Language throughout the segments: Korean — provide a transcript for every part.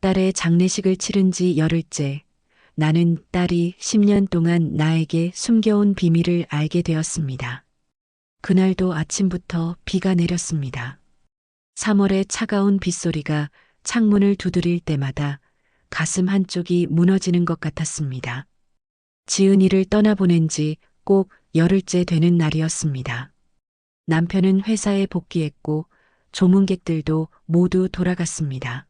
딸의 장례식을 치른 지 열흘째, 나는 딸이 10년 동안 나에게 숨겨온 비밀을 알게 되었습니다. 그날도 아침부터 비가 내렸습니다. 3월의 차가운 빗소리가 창문을 두드릴 때마다 가슴 한쪽이 무너지는 것 같았습니다. 지은이를 떠나보낸 지 꼭 열흘째 되는 날이었습니다. 남편은 회사에 복귀했고 조문객들도 모두 돌아갔습니다.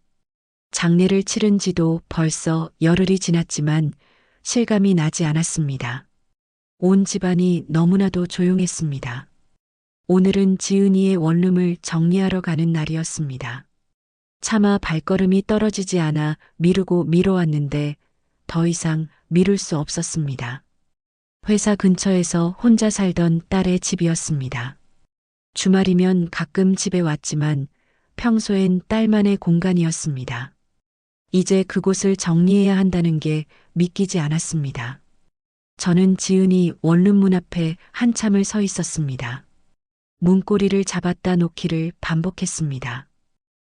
장례를 치른 지도 벌써 열흘이 지났지만 실감이 나지 않았습니다. 온 집안이 너무나도 조용했습니다. 오늘은 지은이의 원룸을 정리하러 가는 날이었습니다. 차마 발걸음이 떨어지지 않아 미루고 미뤄왔는데 더 이상 미룰 수 없었습니다. 회사 근처에서 혼자 살던 딸의 집이었습니다. 주말이면 가끔 집에 왔지만 평소엔 딸만의 공간이었습니다. 이제 그곳을 정리해야 한다는 게 믿기지 않았습니다. 저는 지은이 원룸 문 앞에 한참을 서 있었습니다. 문고리를 잡았다 놓기를 반복했습니다.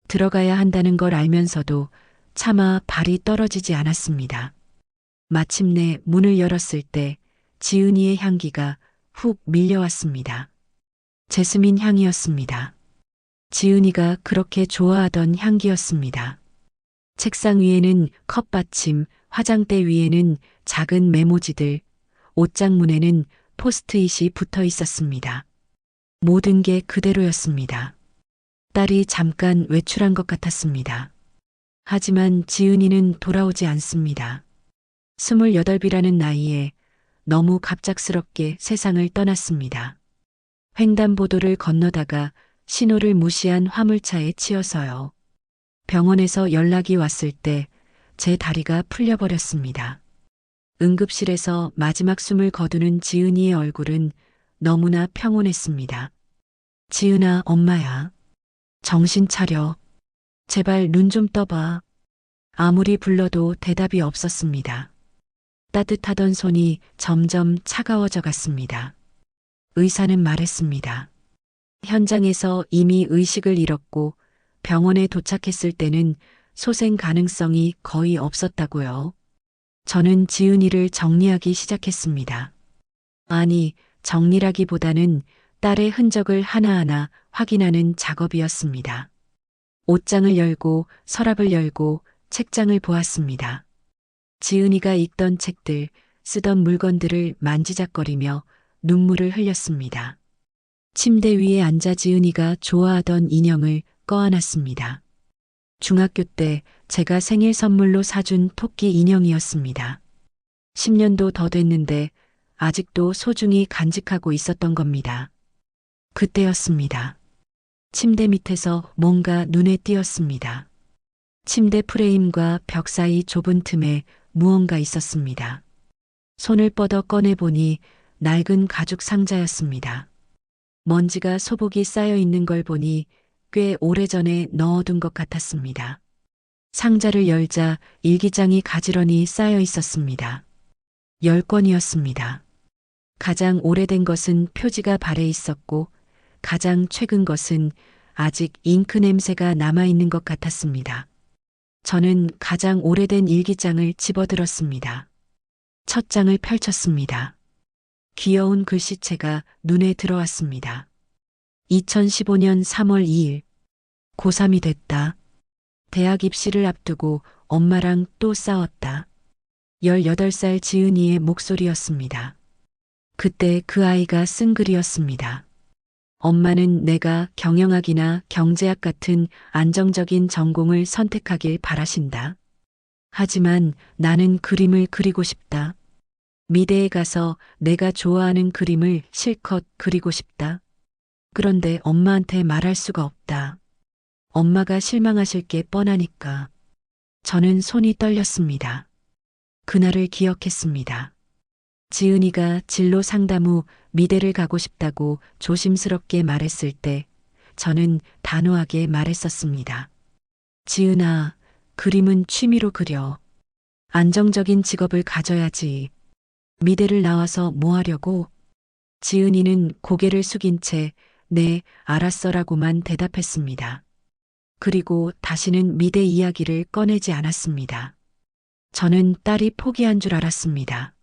들어가야 한다는 걸 알면서도 차마 발이 떨어지지 않았습니다. 마침내 문을 열었을 때 지은이의 향기가 훅 밀려왔습니다. 제스민 향이었습니다. 지은이가 그렇게 좋아하던 향기였습니다. 책상 위에는 컵받침, 화장대 위에는 작은 메모지들, 옷장문에는 포스트잇이 붙어 있었습니다. 모든 게 그대로였습니다. 딸이 잠깐 외출한 것 같았습니다. 하지만 지은이는 돌아오지 않습니다. 28이라는 나이에 너무 갑작스럽게 세상을 떠났습니다. 횡단보도를 건너다가 신호를 무시한 화물차에 치여서요. 병원에서 연락이 왔을 때 제 다리가 풀려버렸습니다. 응급실에서 마지막 숨을 거두는 지은이의 얼굴은 너무나 평온했습니다. 지은아, 엄마야. 정신 차려. 제발 눈 좀 떠봐. 아무리 불러도 대답이 없었습니다. 따뜻하던 손이 점점 차가워져 갔습니다. 의사는 말했습니다. 현장에서 이미 의식을 잃었고 병원에 도착했을 때는 소생 가능성이 거의 없었다고요. 저는 지은이를 정리하기 시작했습니다. 아니, 정리라기보다는 딸의 흔적을 하나하나 확인하는 작업이었습니다. 옷장을 열고 서랍을 열고 책장을 보았습니다. 지은이가 읽던 책들, 쓰던 물건들을 만지작거리며 눈물을 흘렸습니다. 침대 위에 앉아 지은이가 좋아하던 인형을 꺼안았습니다. 중학교 때 제가 생일 선물로 사준 토끼 인형이었습니다. 10년도 더 됐는데 아직도 소중히 간직하고 있었던 겁니다. 그때였습니다. 침대 밑에서 뭔가 눈에 띄었습니다. 침대 프레임과 벽 사이 좁은 틈에 무언가 있었습니다. 손을 뻗어 꺼내보니 낡은 가죽 상자였습니다. 먼지가 소복이 쌓여 있는 걸 보니 꽤 오래전에 넣어둔 것 같았습니다. 상자를 열자 일기장이 가지런히 쌓여 있었습니다. 10권이었습니다. 가장 오래된 것은 표지가 발해 있었고 가장 최근 것은 아직 잉크 냄새가 남아있는 것 같았습니다. 저는 가장 오래된 일기장을 집어들었습니다. 첫 장을 펼쳤습니다. 귀여운 글씨체가 눈에 들어왔습니다. 2015년 3월 2일. 고3이 됐다. 대학 입시를 앞두고 엄마랑 또 싸웠다. 18살 지은이의 목소리였습니다. 그때 그 아이가 쓴 글이었습니다. 엄마는 내가 경영학이나 경제학 같은 안정적인 전공을 선택하길 바라신다. 하지만 나는 그림을 그리고 싶다. 미대에 가서 내가 좋아하는 그림을 실컷 그리고 싶다. 그런데 엄마한테 말할 수가 없다. 엄마가 실망하실 게 뻔하니까. 저는 손이 떨렸습니다. 그날을 기억했습니다. 지은이가 진로 상담 후 미대를 가고 싶다고 조심스럽게 말했을 때 저는 단호하게 말했었습니다. 지은아, 그림은 취미로 그려. 안정적인 직업을 가져야지. 미대를 나와서 뭐 하려고? 지은이는 고개를 숙인 채 네, 알았어라고만 대답했습니다. 그리고 다시는 미대 이야기를 꺼내지 않았습니다. 저는 딸이 포기한 줄 알았습니다.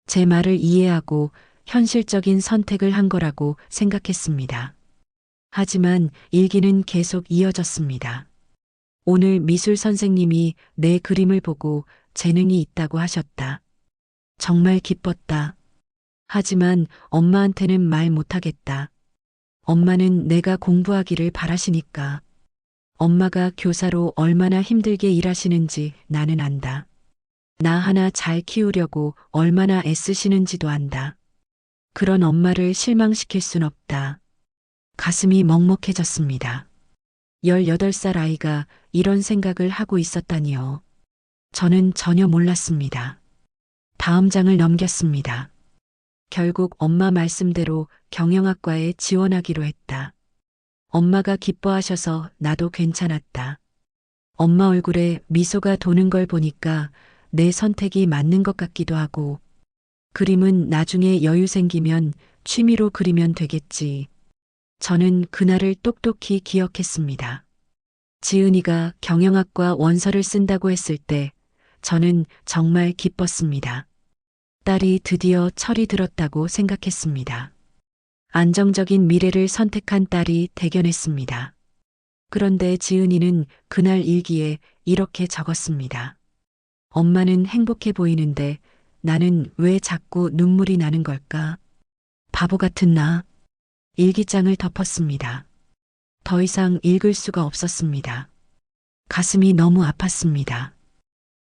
제 말을 이해하고 현실적인 선택을 한 거라고 생각했습니다. 하지만 일기는 계속 이어졌습니다. 오늘 미술 선생님이 내 그림을 보고 재능이 있다고 하셨다. 정말 기뻤다. 하지만 엄마한테는 말 못하겠다. 엄마는 내가 공부하기를 바라시니까. 엄마가 교사로 얼마나 힘들게 일하시는지 나는 안다. 나 하나 잘 키우려고 얼마나 애쓰시는지도 안다. 그런 엄마를 실망시킬 순 없다. 가슴이 먹먹해졌습니다. 18살 아이가 이런 생각을 하고 있었다니요. 저는 전혀 몰랐습니다. 다음 장을 넘겼습니다. 결국 엄마 말씀대로 경영학과에 지원하기로 했다. 엄마가 기뻐하셔서 나도 괜찮았다. 엄마 얼굴에 미소가 도는 걸 보니까 내 선택이 맞는 것 같기도 하고, 그림은 나중에 여유 생기면 취미로 그리면 되겠지. 저는 그날을 똑똑히 기억했습니다. 지은이가 경영학과 원서를 쓴다고 했을 때 저는 정말 기뻤습니다. 딸이 드디어 철이 들었다고 생각했습니다. 안정적인 미래를 선택한 딸이 대견했습니다. 그런데 지은이는 그날 일기에 이렇게 적었습니다. 엄마는 행복해 보이는데 나는 왜 자꾸 눈물이 나는 걸까? 바보 같은 나. 일기장을 덮었습니다. 더 이상 읽을 수가 없었습니다. 가슴이 너무 아팠습니다.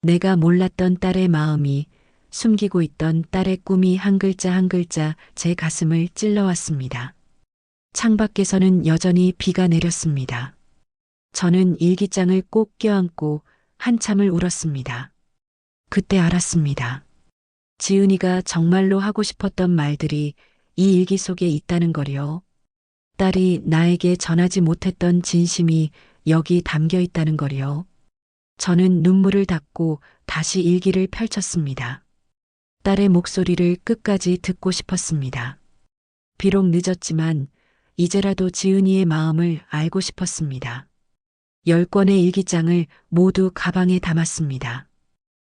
내가 몰랐던 딸의 마음이, 숨기고 있던 딸의 꿈이 한 글자 한 글자 제 가슴을 찔러왔습니다. 창밖에서는 여전히 비가 내렸습니다. 저는 일기장을 꼭 껴안고 한참을 울었습니다. 그때 알았습니다. 지은이가 정말로 하고 싶었던 말들이 이 일기 속에 있다는 거요. 딸이 나에게 전하지 못했던 진심이 여기 담겨 있다는 거요. 저는 눈물을 닦고 다시 일기를 펼쳤습니다. 딸의 목소리를 끝까지 듣고 싶었습니다. 비록 늦었지만 이제라도 지은이의 마음을 알고 싶었습니다. 10권의 일기장을 모두 가방에 담았습니다.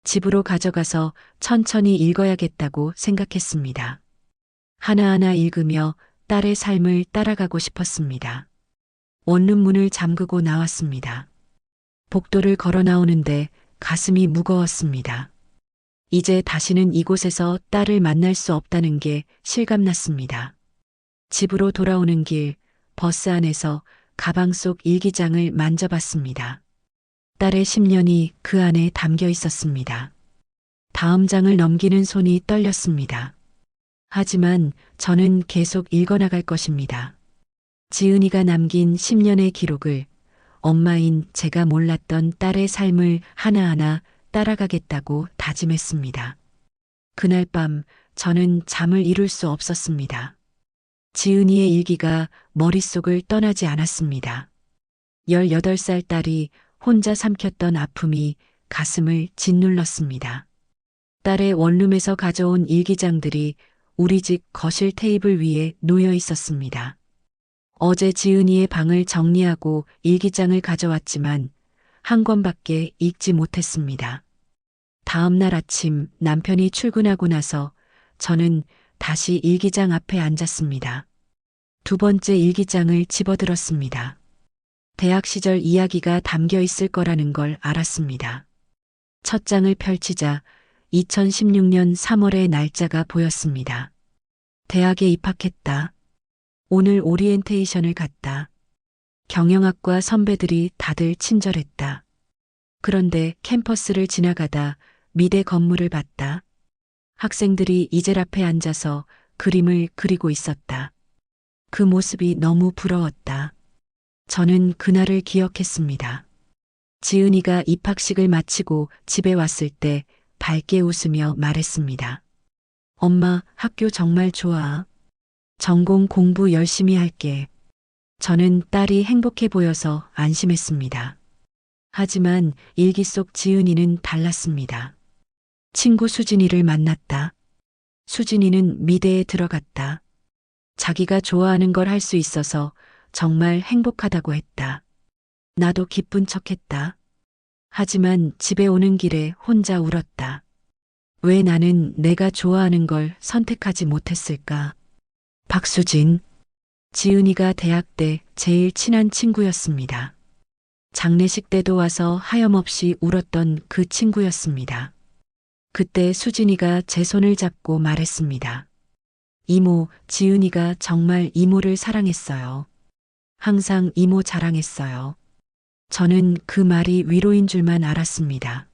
집으로 가져가서 천천히 읽어야겠다고 생각했습니다. 하나하나 읽으며 딸의 삶을 따라가고 싶었습니다. 원룸문을 잠그고 나왔습니다. 복도를 걸어 나오는데 가슴이 무거웠습니다. 이제 다시는 이곳에서 딸을 만날 수 없다는 게 실감났습니다. 집으로 돌아오는 길, 버스 안에서 가방 속 일기장을 만져봤습니다. 딸의 10년이 그 안에 담겨 있었습니다. 다음 장을 넘기는 손이 떨렸습니다. 하지만 저는 계속 읽어나갈 것입니다. 지은이가 남긴 10년의 기록을, 엄마인 제가 몰랐던 딸의 삶을 하나하나 따라가겠다고 다짐했습니다. 그날 밤 저는 잠을 이룰 수 없었습니다. 지은이의 일기가 머릿속을 떠나지 않았습니다. 18살 딸이 혼자 삼켰던 아픔이 가슴을 짓눌렀습니다. 딸의 원룸에서 가져온 일기장들이 우리 집 거실 테이블 위에 놓여 있었습니다. 어제 지은이의 방을 정리하고 일기장을 가져왔지만 한 권밖에 읽지 못했습니다. 다음 날 아침 남편이 출근하고 나서 저는 다시 일기장 앞에 앉았습니다. 두 번째 일기장을 집어들었습니다. 대학 시절 이야기가 담겨 있을 거라는 걸 알았습니다. 첫 장을 펼치자 2016년 3월의 날짜가 보였습니다. 대학에 입학했다. 오늘 오리엔테이션을 갔다. 경영학과 선배들이 다들 친절했다. 그런데 캠퍼스를 지나가다 미대 건물을 봤다. 학생들이 이젤 앞에 앉아서 그림을 그리고 있었다. 그 모습이 너무 부러웠다. 저는 그날을 기억했습니다. 지은이가 입학식을 마치고 집에 왔을 때 밝게 웃으며 말했습니다. 엄마, 학교 정말 좋아. 전공 공부 열심히 할게. 저는 딸이 행복해 보여서 안심했습니다. 하지만 일기 속 지은이는 달랐습니다. 친구 수진이를 만났다. 수진이는 미대에 들어갔다. 자기가 좋아하는 걸 할 수 있어서 정말 행복하다고 했다. 나도 기쁜 척했다. 하지만 집에 오는 길에 혼자 울었다. 왜 나는 내가 좋아하는 걸 선택하지 못했을까? 박수진. 지은이가 대학 때 제일 친한 친구였습니다. 장례식 때도 와서 하염없이 울었던 그 친구였습니다. 그때 수진이가 제 손을 잡고 말했습니다. 이모, 지은이가 정말 이모를 사랑했어요. 항상 이모 자랑했어요. 저는 그 말이 위로인 줄만 알았습니다.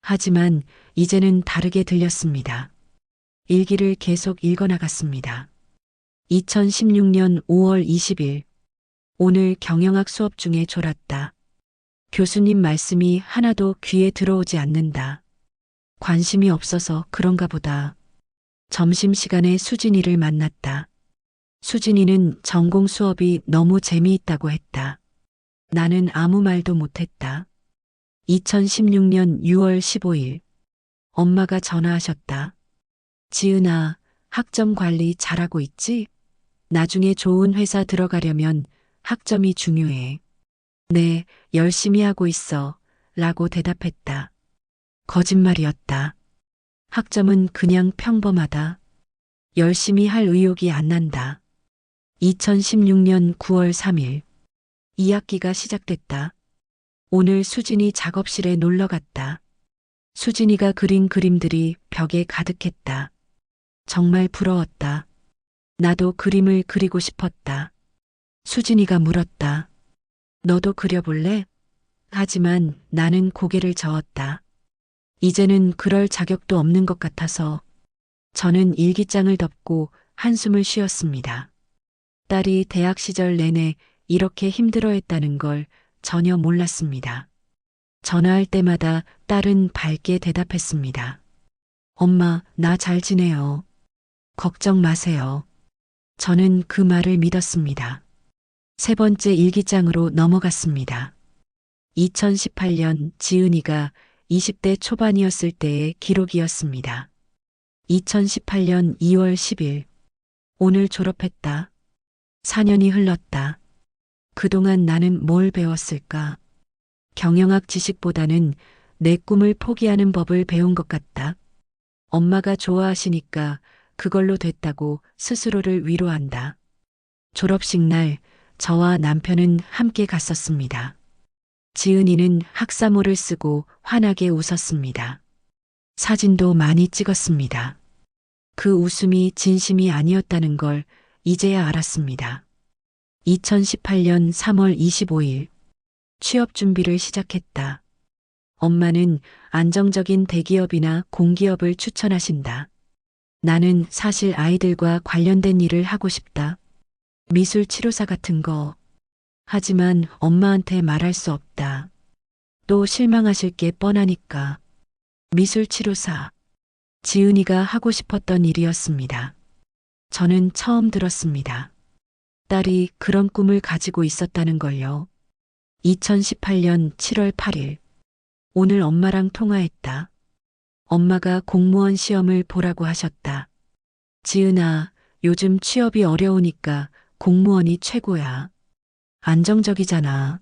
하지만 이제는 다르게 들렸습니다. 일기를 계속 읽어나갔습니다. 2016년 5월 20일. 오늘 경영학 수업 중에 졸았다. 교수님 말씀이 하나도 귀에 들어오지 않는다. 관심이 없어서 그런가 보다. 점심시간에 수진이를 만났다. 수진이는 전공 수업이 너무 재미있다고 했다. 나는 아무 말도 못했다. 2016년 6월 15일. 엄마가 전화하셨다. 지은아, 학점 관리 잘하고 있지? 나중에 좋은 회사 들어가려면 학점이 중요해. 네, 열심히 하고 있어. 라고 대답했다. 거짓말이었다. 학점은 그냥 평범하다. 열심히 할 의욕이 안 난다. 2016년 9월 3일. 2학기가 시작됐다. 오늘 수진이 작업실에 놀러 갔다. 수진이가 그린 그림들이 벽에 가득했다. 정말 부러웠다. 나도 그림을 그리고 싶었다. 수진이가 물었다. 너도 그려볼래? 하지만 나는 고개를 저었다. 이제는 그럴 자격도 없는 것 같아서 저는 일기장을 덮고 한숨을 쉬었습니다. 딸이 대학 시절 내내 이렇게 힘들어했다는 걸 전혀 몰랐습니다. 전화할 때마다 딸은 밝게 대답했습니다. 엄마, 나 잘 지내요. 걱정 마세요. 저는 그 말을 믿었습니다. 세 번째 일기장으로 넘어갔습니다. 2018년 지은이가 20대 초반이었을 때의 기록이었습니다. 2018년 2월 10일. 오늘 졸업했다. 4년이 흘렀다. 그동안 나는 뭘 배웠을까? 경영학 지식보다는 내 꿈을 포기하는 법을 배운 것 같다. 엄마가 좋아하시니까 그걸로 됐다고 스스로를 위로한다. 졸업식 날 저와 남편은 함께 갔었습니다. 지은이는 학사모를 쓰고 환하게 웃었습니다. 사진도 많이 찍었습니다. 그 웃음이 진심이 아니었다는 걸 이제야 알았습니다. 2018년 3월 25일. 취업 준비를 시작했다. 엄마는 안정적인 대기업이나 공기업을 추천하신다. 나는 사실 아이들과 관련된 일을 하고 싶다. 미술 치료사 같은 거. 하지만 엄마한테 말할 수 없다. 또 실망하실 게 뻔하니까. 미술 치료사. 지은이가 하고 싶었던 일이었습니다. 저는 처음 들었습니다. 딸이 그런 꿈을 가지고 있었다는 걸요. 2018년 7월 8일. 오늘 엄마랑 통화했다. 엄마가 공무원 시험을 보라고 하셨다. 지은아, 요즘 취업이 어려우니까 공무원이 최고야. 안정적이잖아.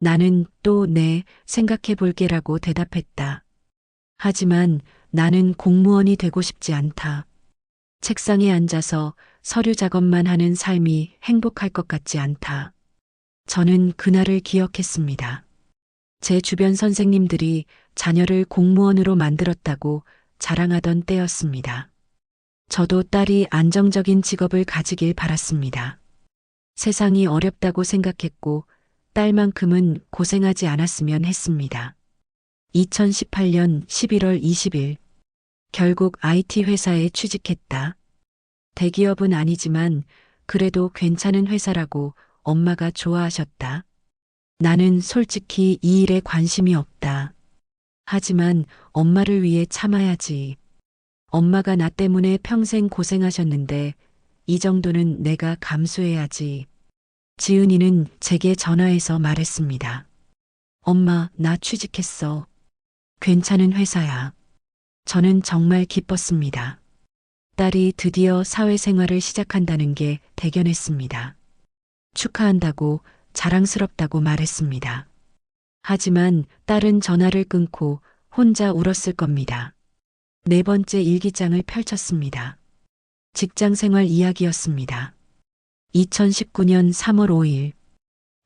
나는 또 네, 생각해 볼게라고 대답했다. 하지만 나는 공무원이 되고 싶지 않다. 책상에 앉아서 서류 작업만 하는 삶이 행복할 것 같지 않다. 저는 그날을 기억했습니다. 제 주변 선생님들이 자녀를 공무원으로 만들었다고 자랑하던 때였습니다. 저도 딸이 안정적인 직업을 가지길 바랐습니다. 세상이 어렵다고 생각했고 딸만큼은 고생하지 않았으면 했습니다. 2018년 11월 20일. 결국 IT 회사에 취직했다. 대기업은 아니지만 그래도 괜찮은 회사라고 엄마가 좋아하셨다. 나는 솔직히 이 일에 관심이 없다. 하지만 엄마를 위해 참아야지. 엄마가 나 때문에 평생 고생하셨는데 이 정도는 내가 감수해야지. 지은이는 제게 전화해서 말했습니다. 엄마, 나 취직했어. 괜찮은 회사야. 저는 정말 기뻤습니다. 딸이 드디어 사회생활을 시작한다는 게 대견했습니다. 축하한다고 자랑스럽다고 말했습니다. 하지만 딸은 전화를 끊고 혼자 울었을 겁니다. 네 번째 일기장을 펼쳤습니다. 직장 생활 이야기였습니다. 2019년 3월 5일.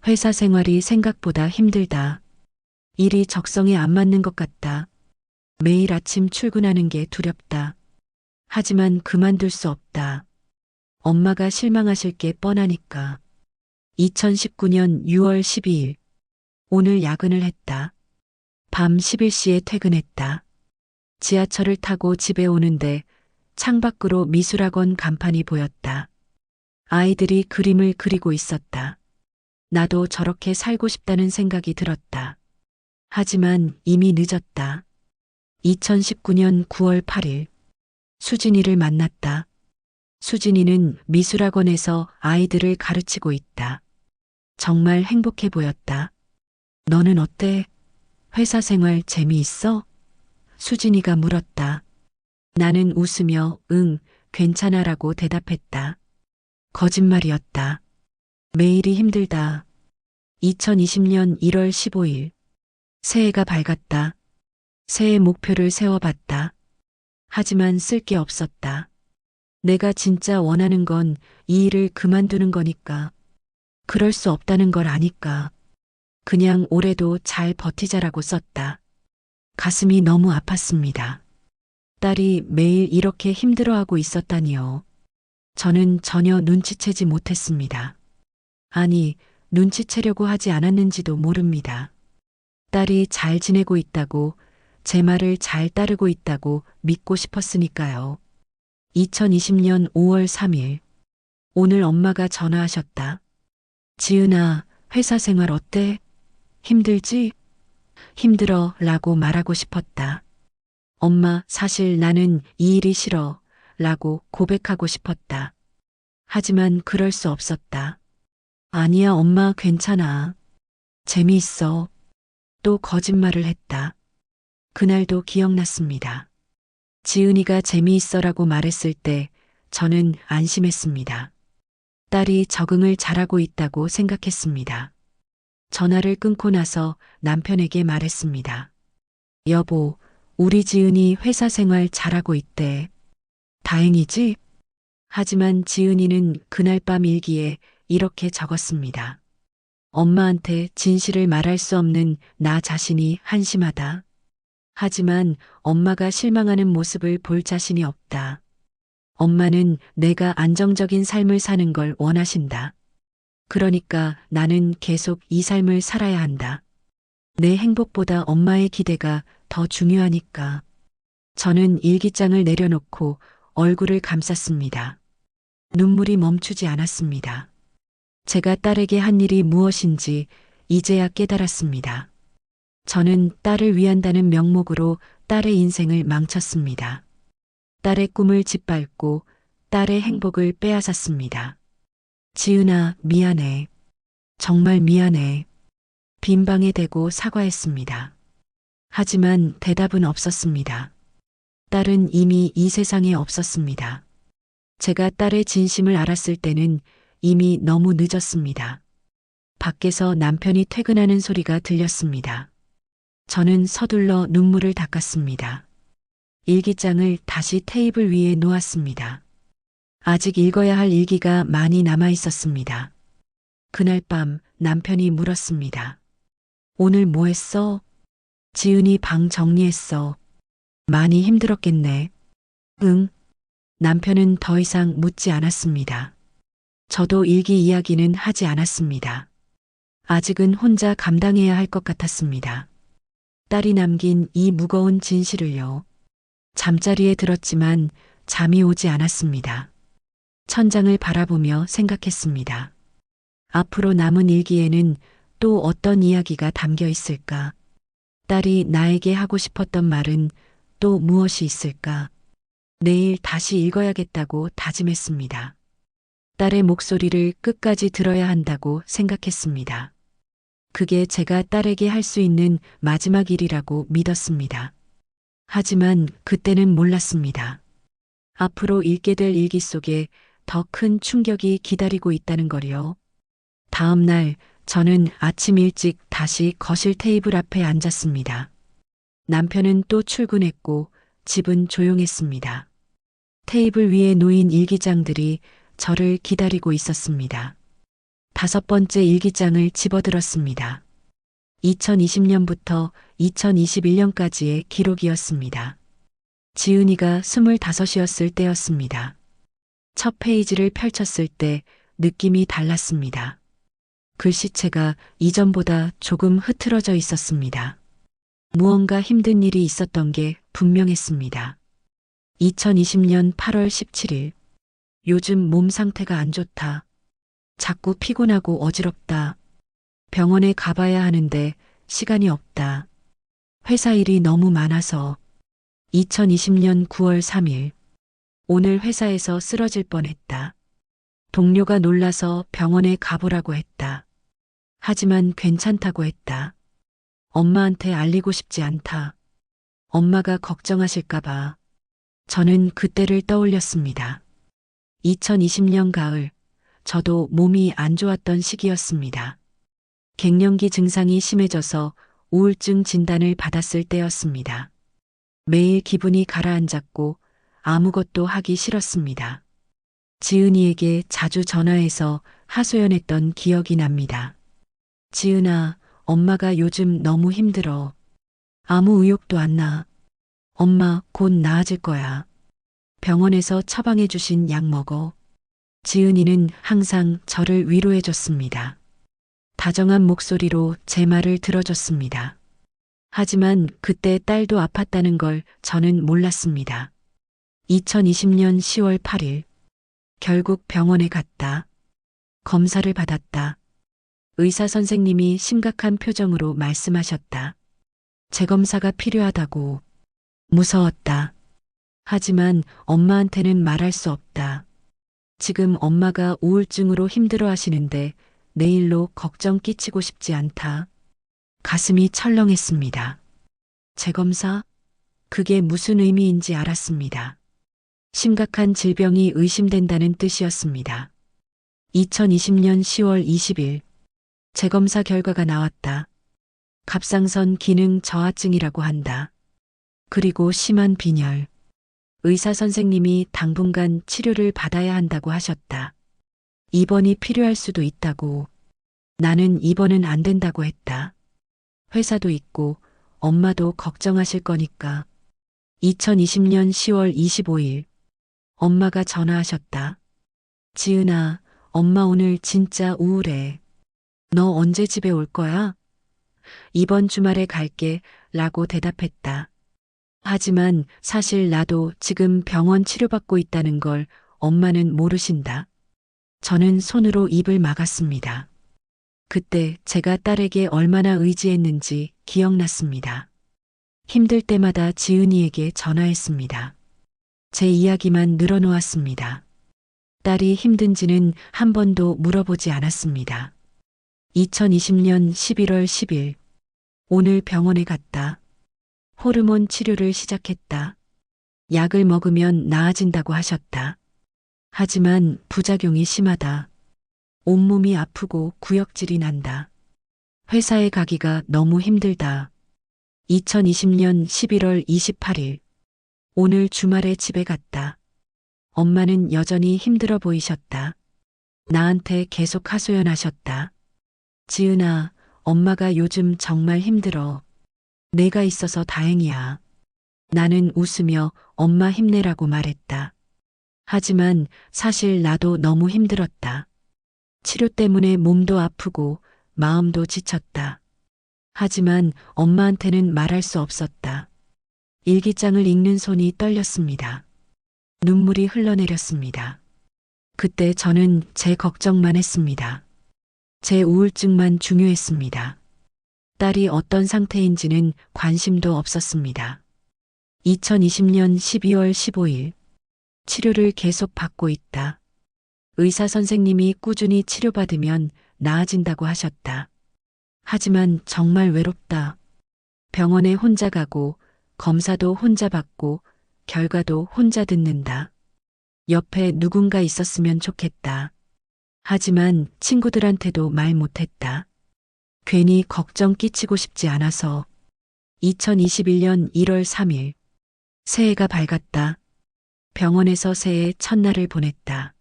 회사 생활이 생각보다 힘들다. 일이 적성에 안 맞는 것 같다. 매일 아침 출근하는 게 두렵다. 하지만 그만둘 수 없다. 엄마가 실망하실 게 뻔하니까. 2019년 6월 12일. 오늘 야근을 했다. 밤 11시에 퇴근했다. 지하철을 타고 집에 오는데 창밖으로 미술학원 간판이 보였다. 아이들이 그림을 그리고 있었다. 나도 저렇게 살고 싶다는 생각이 들었다. 하지만 이미 늦었다. 2019년 9월 8일. 수진이를 만났다. 수진이는 미술학원에서 아이들을 가르치고 있다. 정말 행복해 보였다. 너는 어때? 회사 생활 재미있어? 수진이가 물었다. 나는 웃으며 응, 괜찮아라고 대답했다. 거짓말이었다. 매일이 힘들다. 2020년 1월 15일. 새해가 밝았다. 새해 목표를 세워봤다. 하지만 쓸 게 없었다. 내가 진짜 원하는 건 이 일을 그만두는 거니까. 그럴 수 없다는 걸 아니까. 그냥 올해도 잘 버티자라고 썼다. 가슴이 너무 아팠습니다. 딸이 매일 이렇게 힘들어하고 있었다니요. 저는 전혀 눈치채지 못했습니다. 아니, 눈치채려고 하지 않았는지도 모릅니다. 딸이 잘 지내고 있다고, 제 말을 잘 따르고 있다고 믿고 싶었으니까요. 2020년 5월 3일. 오늘 엄마가 전화하셨다. 지은아, 회사 생활 어때? 힘들지? 힘들어 라고 말하고 싶었다. 엄마, 사실 나는 이 일이 싫어 라고 고백하고 싶었다. 하지만 그럴 수 없었다. 아니야, 엄마 괜찮아. 재미있어. 또 거짓말을 했다. 그날도 기억났습니다. 지은이가 재미있어라고 말했을 때 저는 안심했습니다. 딸이 적응을 잘하고 있다고 생각했습니다. 전화를 끊고 나서 남편에게 말했습니다. 여보, 우리 지은이 회사 생활 잘하고 있대. 다행이지? 하지만 지은이는 그날 밤 일기에 이렇게 적었습니다. 엄마한테 진실을 말할 수 없는 나 자신이 한심하다. 하지만 엄마가 실망하는 모습을 볼 자신이 없다. 엄마는 내가 안정적인 삶을 사는 걸 원하신다. 그러니까 나는 계속 이 삶을 살아야 한다. 내 행복보다 엄마의 기대가 더 중요하니까. 저는 일기장을 내려놓고 얼굴을 감쌌습니다. 눈물이 멈추지 않았습니다. 제가 딸에게 한 일이 무엇인지 이제야 깨달았습니다. 저는 딸을 위한다는 명목으로 딸의 인생을 망쳤습니다. 딸의 꿈을 짓밟고 딸의 행복을 빼앗았습니다. 지은아, 미안해. 정말 미안해. 빈 방에 대고 사과했습니다. 하지만 대답은 없었습니다. 딸은 이미 이 세상에 없었습니다. 제가 딸의 진심을 알았을 때는 이미 너무 늦었습니다. 밖에서 남편이 퇴근하는 소리가 들렸습니다. 저는 서둘러 눈물을 닦았습니다. 일기장을 다시 테이블 위에 놓았습니다. 아직 읽어야 할 일기가 많이 남아 있었습니다. 그날 밤 남편이 물었습니다. 오늘 뭐 했어? 지은이 방 정리했어. 많이 힘들었겠네. 응. 남편은 더 이상 묻지 않았습니다. 저도 일기 이야기는 하지 않았습니다. 아직은 혼자 감당해야 할 것 같았습니다. 딸이 남긴 이 무거운 진실을요. 잠자리에 들었지만 잠이 오지 않았습니다. 천장을 바라보며 생각했습니다. 앞으로 남은 일기에는 또 어떤 이야기가 담겨 있을까? 딸이 나에게 하고 싶었던 말은 또 무엇이 있을까? 내일 다시 읽어야겠다고 다짐했습니다. 딸의 목소리를 끝까지 들어야 한다고 생각했습니다. 그게 제가 딸에게 할 수 있는 마지막 일이라고 믿었습니다. 하지만 그때는 몰랐습니다. 앞으로 읽게 될 일기 속에 더 큰 충격이 기다리고 있다는 걸요. 다음 날 저는 아침 일찍 다시 거실 테이블 앞에 앉았습니다. 남편은 또 출근했고 집은 조용했습니다. 테이블 위에 놓인 일기장들이 저를 기다리고 있었습니다. 5번째 일기장을 집어들었습니다. 2020년부터 2021년까지의 기록이었습니다. 지은이가 25이었을 때였습니다. 첫 페이지를 펼쳤을 때 느낌이 달랐습니다. 글씨체가 이전보다 조금 흐트러져 있었습니다. 무언가 힘든 일이 있었던 게 분명했습니다. 2020년 8월 17일. 요즘 몸 상태가 안 좋다. 자꾸 피곤하고 어지럽다. 병원에 가봐야 하는데 시간이 없다. 회사 일이 너무 많아서. 2020년 9월 3일. 오늘 회사에서 쓰러질 뻔했다. 동료가 놀라서 병원에 가보라고 했다. 하지만 괜찮다고 했다. 엄마한테 알리고 싶지 않다. 엄마가 걱정하실까봐. 저는 그때를 떠올렸습니다. 2020년 가을, 저도 몸이 안 좋았던 시기였습니다. 갱년기 증상이 심해져서 우울증 진단을 받았을 때였습니다. 매일 기분이 가라앉았고 아무것도 하기 싫었습니다. 지은이에게 자주 전화해서 하소연했던 기억이 납니다. 지은아, 엄마가 요즘 너무 힘들어. 아무 의욕도 안 나. 엄마, 곧 나아질 거야. 병원에서 처방해 주신 약 먹어. 지은이는 항상 저를 위로해 줬습니다. 다정한 목소리로 제 말을 들어줬습니다. 하지만 그때 딸도 아팠다는 걸 저는 몰랐습니다. 2020년 10월 8일. 결국 병원에 갔다. 검사를 받았다. 의사 선생님이 심각한 표정으로 말씀하셨다. 재검사가 필요하다고. 무서웠다. 하지만 엄마한테는 말할 수 없다. 지금 엄마가 우울증으로 힘들어 하시는데 내일로 걱정 끼치고 싶지 않다. 가슴이 철렁했습니다. 재검사? 그게 무슨 의미인지 알았습니다. 심각한 질병이 의심된다는 뜻이었습니다. 2020년 10월 20일. 재검사 결과가 나왔다. 갑상선 기능 저하증이라고 한다. 그리고 심한 빈혈. 의사 선생님이 당분간 치료를 받아야 한다고 하셨다. 입원이 필요할 수도 있다고. 나는 입원은 안 된다고 했다. 회사도 있고 엄마도 걱정하실 거니까. 2020년 10월 25일. 엄마가 전화하셨다. 지은아, 엄마 오늘 진짜 우울해. 너 언제 집에 올 거야? 이번 주말에 갈게 라고 대답했다. 하지만 사실 나도 지금 병원 치료받고 있다는 걸 엄마는 모르신다. 저는 손으로 입을 막았습니다. 그때 제가 딸에게 얼마나 의지했는지 기억났습니다. 힘들 때마다 지은이에게 전화했습니다. 제 이야기만 늘어놓았습니다. 딸이 힘든지는 한 번도 물어보지 않았습니다. 2020년 11월 10일. 오늘 병원에 갔다. 호르몬 치료를 시작했다. 약을 먹으면 나아진다고 하셨다. 하지만 부작용이 심하다. 온몸이 아프고 구역질이 난다. 회사에 가기가 너무 힘들다. 2020년 11월 28일. 오늘 주말에 집에 갔다. 엄마는 여전히 힘들어 보이셨다. 나한테 계속 하소연하셨다. 지은아, 엄마가 요즘 정말 힘들어. 내가 있어서 다행이야. 나는 웃으며 엄마 힘내라고 말했다. 하지만 사실 나도 너무 힘들었다. 치료 때문에 몸도 아프고 마음도 지쳤다. 하지만 엄마한테는 말할 수 없었다. 일기장을 읽는 손이 떨렸습니다. 눈물이 흘러내렸습니다. 그때 저는 제 걱정만 했습니다. 제 우울증만 중요했습니다. 딸이 어떤 상태인지는 관심도 없었습니다. 2020년 12월 15일. 치료를 계속 받고 있다. 의사 선생님이 꾸준히 치료받으면 나아진다고 하셨다. 하지만 정말 외롭다. 병원에 혼자 가고 검사도 혼자 받고 결과도 혼자 듣는다. 옆에 누군가 있었으면 좋겠다. 하지만 친구들한테도 말 못했다. 괜히 걱정 끼치고 싶지 않아서. 2021년 1월 3일. 새해가 밝았다. 병원에서 새해 첫날을 보냈다.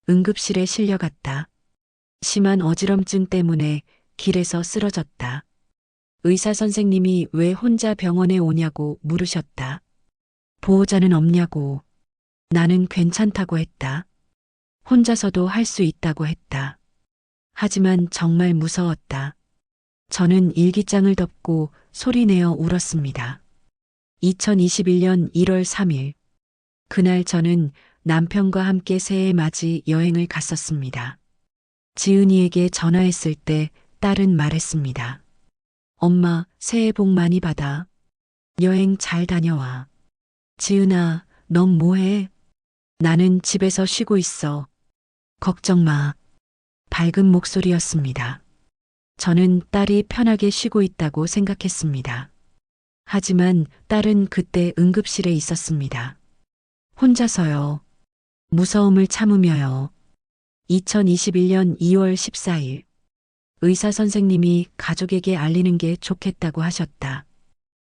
응급실에 실려갔다. 심한 어지럼증 때문에 길에서 쓰러졌다. 의사 선생님이 왜 혼자 병원에 오냐고 물으셨다. 보호자는 없냐고. 나는 괜찮다고 했다. 혼자서도 할 수 있다고 했다. 하지만 정말 무서웠다. 저는 일기장을 덮고 소리내어 울었습니다. 2021년 1월 3일. 그날 저는 남편과 함께 새해 맞이 여행을 갔었습니다. 지은이에게 전화했을 때 딸은 말했습니다. 엄마, 새해 복 많이 받아. 여행 잘 다녀와. 지은아, 넌 뭐해? 나는 집에서 쉬고 있어. 걱정 마. 밝은 목소리였습니다. 저는 딸이 편하게 쉬고 있다고 생각했습니다. 하지만 딸은 그때 응급실에 있었습니다. 혼자서요. 무서움을 참으며요. 2021년 2월 14일. 의사 선생님이 가족에게 알리는 게 좋겠다고 하셨다.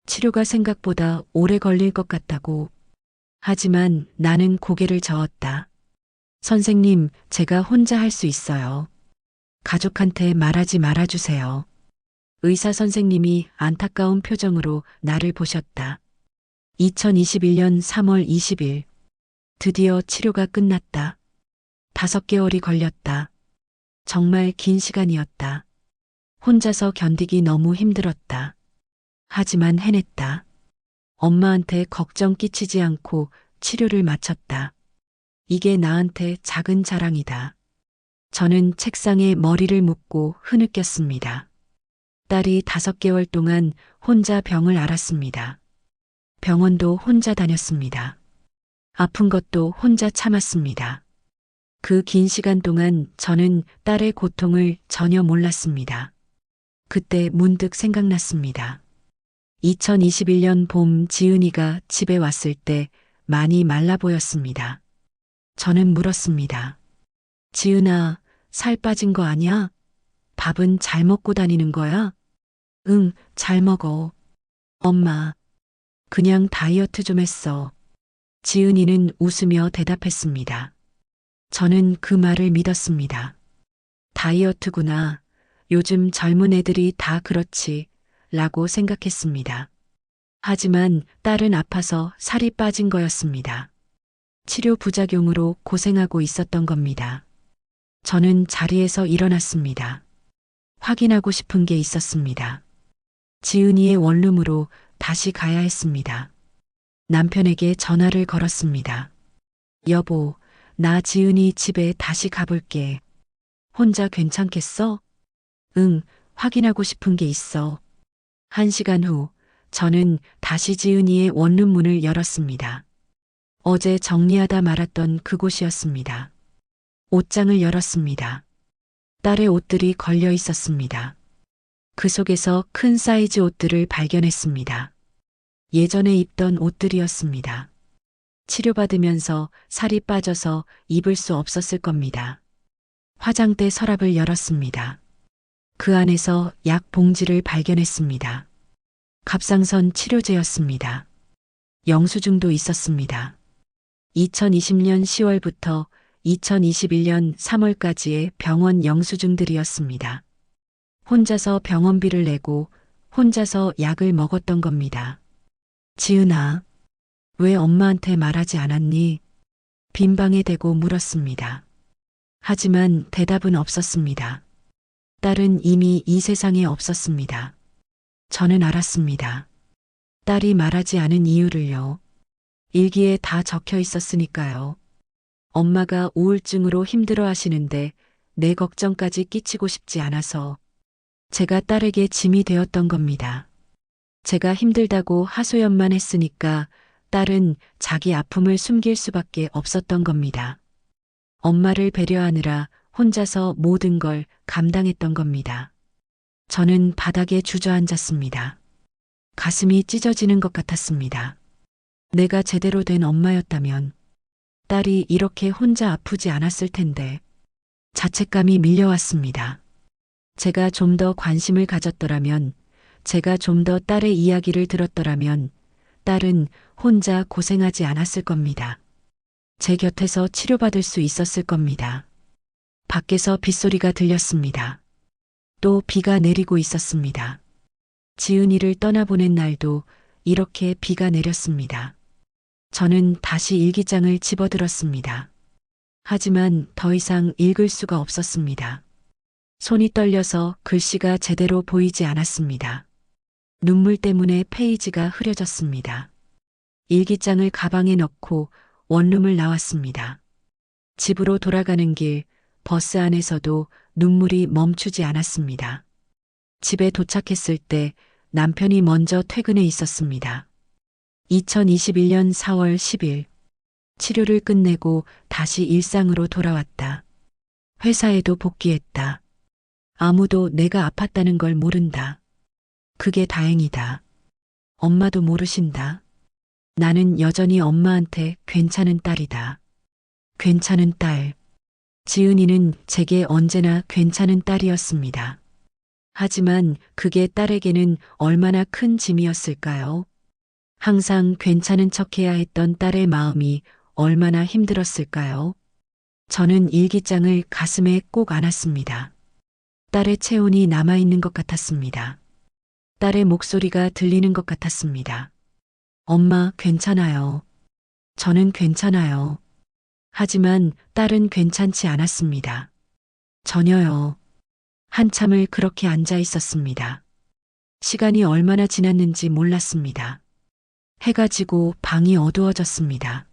치료가 생각보다 오래 걸릴 것 같다고. 하지만 나는 고개를 저었다. 선생님, 제가 혼자 할 수 있어요. 가족한테 말하지 말아주세요. 의사 선생님이 안타까운 표정으로 나를 보셨다. 2021년 3월 20일. 드디어 치료가 끝났다. 5개월이 걸렸다. 정말 긴 시간이었다. 혼자서 견디기 너무 힘들었다. 하지만 해냈다. 엄마한테 걱정 끼치지 않고 치료를 마쳤다. 이게 나한테 작은 자랑이다. 저는 책상에 머리를 묻고 흐느꼈습니다. 딸이 5개월 동안 혼자 병을 앓았습니다. 병원도 혼자 다녔습니다. 아픈 것도 혼자 참았습니다. 그 긴 시간 동안 저는 딸의 고통을 전혀 몰랐습니다. 그때 문득 생각났습니다. 2021년 봄 지은이가 집에 왔을 때 많이 말라 보였습니다. 저는 물었습니다. 지은아, 살 빠진 거 아니야? 밥은 잘 먹고 다니는 거야? 응, 잘 먹어. 엄마, 그냥 다이어트 좀 했어. 지은이는 웃으며 대답했습니다. 저는 그 말을 믿었습니다. 다이어트구나. 요즘 젊은 애들이 다 그렇지. 라고 생각했습니다. 하지만 딸은 아파서 살이 빠진 거였습니다. 치료 부작용으로 고생하고 있었던 겁니다. 저는 자리에서 일어났습니다. 확인하고 싶은 게 있었습니다. 지은이의 원룸으로 다시 가야 했습니다. 남편에게 전화를 걸었습니다. 여보, 나 지은이 집에 다시 가볼게. 혼자 괜찮겠어? 응, 확인하고 싶은 게 있어. 1시간 후, 저는 다시 지은이의 원룸 문을 열었습니다. 어제 정리하다 말았던 그곳이었습니다. 옷장을 열었습니다. 딸의 옷들이 걸려 있었습니다. 그 속에서 큰 사이즈 옷들을 발견했습니다. 예전에 입던 옷들이었습니다. 치료받으면서 살이 빠져서 입을 수 없었을 겁니다. 화장대 서랍을 열었습니다. 그 안에서 약 봉지를 발견했습니다. 갑상선 치료제였습니다. 영수증도 있었습니다. 2020년 10월부터 2021년 3월까지의 병원 영수증들이었습니다. 혼자서 병원비를 내고 혼자서 약을 먹었던 겁니다. 지은아, 왜 엄마한테 말하지 않았니? 빈방에 대고 물었습니다. 하지만 대답은 없었습니다. 딸은 이미 이 세상에 없었습니다. 저는 알았습니다. 딸이 말하지 않은 이유를요. 일기에 다 적혀 있었으니까요. 엄마가 우울증으로 힘들어 하시는데 내 걱정까지 끼치고 싶지 않아서 제가 딸에게 짐이 되었던 겁니다. 제가 힘들다고 하소연만 했으니까 딸은 자기 아픔을 숨길 수밖에 없었던 겁니다. 엄마를 배려하느라 혼자서 모든 걸 감당했던 겁니다. 저는 바닥에 주저앉았습니다. 가슴이 찢어지는 것 같았습니다. 내가 제대로 된 엄마였다면 딸이 이렇게 혼자 아프지 않았을 텐데 자책감이 밀려왔습니다. 제가 좀 더 관심을 가졌더라면, 제가 좀 더 딸의 이야기를 들었더라면, 딸은 혼자 고생하지 않았을 겁니다. 제 곁에서 치료받을 수 있었을 겁니다. 밖에서 빗소리가 들렸습니다. 또 비가 내리고 있었습니다. 지은이를 떠나보낸 날도 이렇게 비가 내렸습니다. 저는 다시 일기장을 집어들었습니다. 하지만 더 이상 읽을 수가 없었습니다. 손이 떨려서 글씨가 제대로 보이지 않았습니다. 눈물 때문에 페이지가 흐려졌습니다. 일기장을 가방에 넣고 원룸을 나왔습니다. 집으로 돌아가는 길, 버스 안에서도 눈물이 멈추지 않았습니다. 집에 도착했을 때 남편이 먼저 퇴근해 있었습니다. 2021년 4월 10일, 치료를 끝내고 다시 일상으로 돌아왔다. 회사에도 복귀했다. 아무도 내가 아팠다는 걸 모른다. 그게 다행이다. 엄마도 모르신다. 나는 여전히 엄마한테 괜찮은 딸이다. 괜찮은 딸. 지은이는 제게 언제나 괜찮은 딸이었습니다. 하지만 그게 딸에게는 얼마나 큰 짐이었을까요? 항상 괜찮은 척해야 했던 딸의 마음이 얼마나 힘들었을까요? 저는 일기장을 가슴에 꼭 안았습니다. 딸의 체온이 남아있는 것 같았습니다. 딸의 목소리가 들리는 것 같았습니다. 엄마, 괜찮아요. 저는 괜찮아요. 하지만 딸은 괜찮지 않았습니다. 전혀요. 한참을 그렇게 앉아 있었습니다. 시간이 얼마나 지났는지 몰랐습니다. 해가 지고 방이 어두워졌습니다.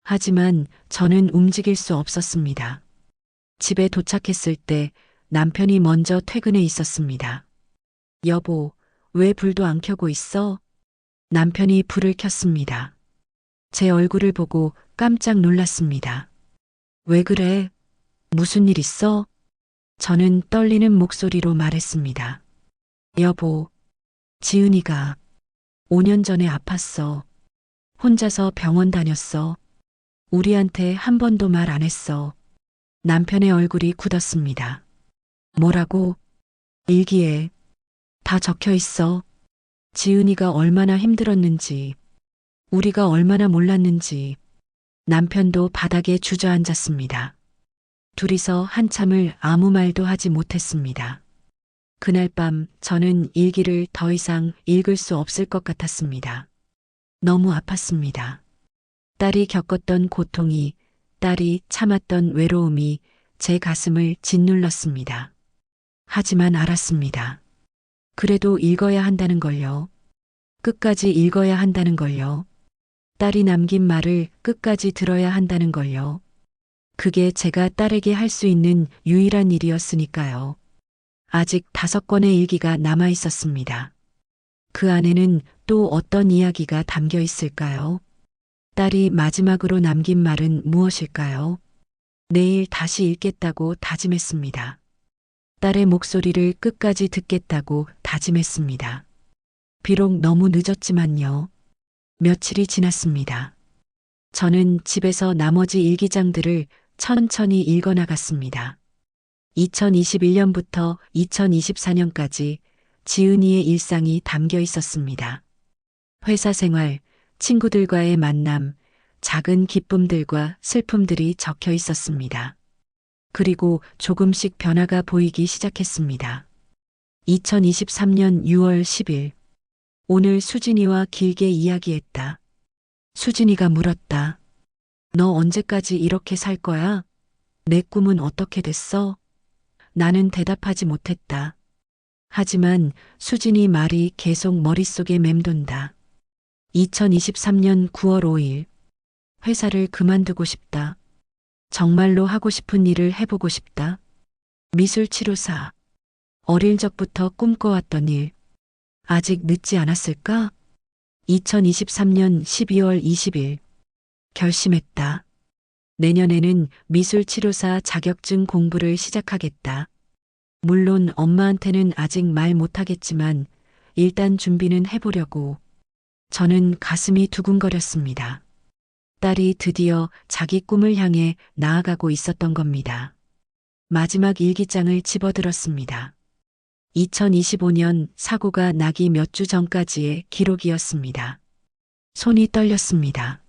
하지만 저는 움직일 수 없었습니다. 집에 도착했을 때 남편이 먼저 퇴근해 있었습니다. 여보, 왜 불도 안 켜고 있어? 남편이 불을 켰습니다. 제 얼굴을 보고 깜짝 놀랐습니다. 왜 그래? 무슨 일 있어? 저는 떨리는 목소리로 말했습니다. 여보, 지은이가 5년 전에 아팠어. 혼자서 병원 다녔어. 우리한테 한 번도 말 안 했어. 남편의 얼굴이 굳었습니다. 뭐라고? 일기에 다 적혀 있어. 지은이가 얼마나 힘들었는지, 우리가 얼마나 몰랐는지. 남편도 바닥에 주저앉았습니다. 둘이서 한참을 아무 말도 하지 못했습니다. 그날 밤 저는 일기를 더 이상 읽을 수 없을 것 같았습니다. 너무 아팠습니다. 딸이 겪었던 고통이, 딸이 참았던 외로움이 제 가슴을 짓눌렀습니다. 하지만 알았습니다. 그래도 읽어야 한다는 걸요. 끝까지 읽어야 한다는 걸요. 딸이 남긴 말을 끝까지 들어야 한다는 걸요. 그게 제가 딸에게 할 수 있는 유일한 일이었으니까요. 아직 5권의 일기가 남아 있었습니다. 그 안에는 또 어떤 이야기가 담겨 있을까요? 딸이 마지막으로 남긴 말은 무엇일까요? 내일 다시 읽겠다고 다짐했습니다. 딸의 목소리를 끝까지 듣겠다고 다짐했습니다. 비록 너무 늦었지만요. 며칠이 지났습니다. 저는 집에서 나머지 일기장들을 천천히 읽어나갔습니다. 2021년부터 2024년까지 지은이의 일상이 담겨 있었습니다. 회사 생활, 친구들과의 만남, 작은 기쁨들과 슬픔들이 적혀 있었습니다. 그리고 조금씩 변화가 보이기 시작했습니다. 2023년 6월 10일, 오늘 수진이와 길게 이야기했다. 수진이가 물었다. 너 언제까지 이렇게 살 거야? 내 꿈은 어떻게 됐어? 나는 대답하지 못했다. 하지만 수진이 말이 계속 머릿속에 맴돈다. 2023년 9월 5일. 회사를 그만두고 싶다. 정말로 하고 싶은 일을 해보고 싶다. 미술치료사. 어릴 적부터 꿈꿔왔던 일. 아직 늦지 않았을까? 2023년 12월 20일. 결심했다. 내년에는 미술치료사 자격증 공부를 시작하겠다. 물론 엄마한테는 아직 말 못하겠지만 일단 준비는 해보려고. 저는 가슴이 두근거렸습니다. 딸이 드디어 자기 꿈을 향해 나아가고 있었던 겁니다. 마지막 일기장을 집어들었습니다. 2025년 사고가 나기 몇 주 전까지의 기록이었습니다. 손이 떨렸습니다.